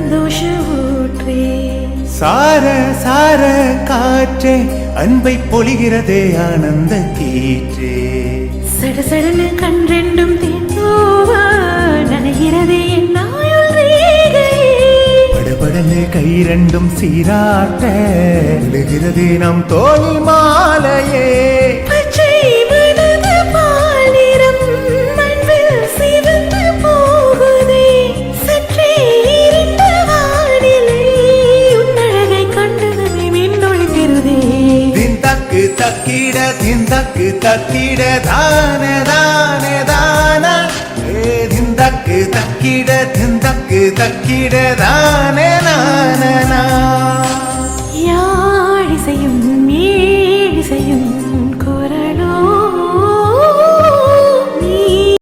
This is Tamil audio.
சந்தோஷ ஊற்றே சார சார காற்றே அன்பை பொழிகிறதே ஆனந்த கீற்றே சடசடன கன்றெண்டும் தேன்தோவா நனைகிறதே என் ஆயுள் ரேகையே படபடனு கைரண்டும் சீராட்ட விழுகிறதே நம் தோல் மாலையே பச்சை மனது பாலிரம் மண்ணில் சிவந்து போகுதே சற்றே இருண்ட வானிலை உன்னழகை கண்டதுமே மின்னொழிக்கிறதே திந்தக்கு தக்கிட திந்தக்கு தக்கிட தான தான தான திந்தக்கு தக்கிட திந்தக்கு தக்கிட தானே நான யாழ் இசையும்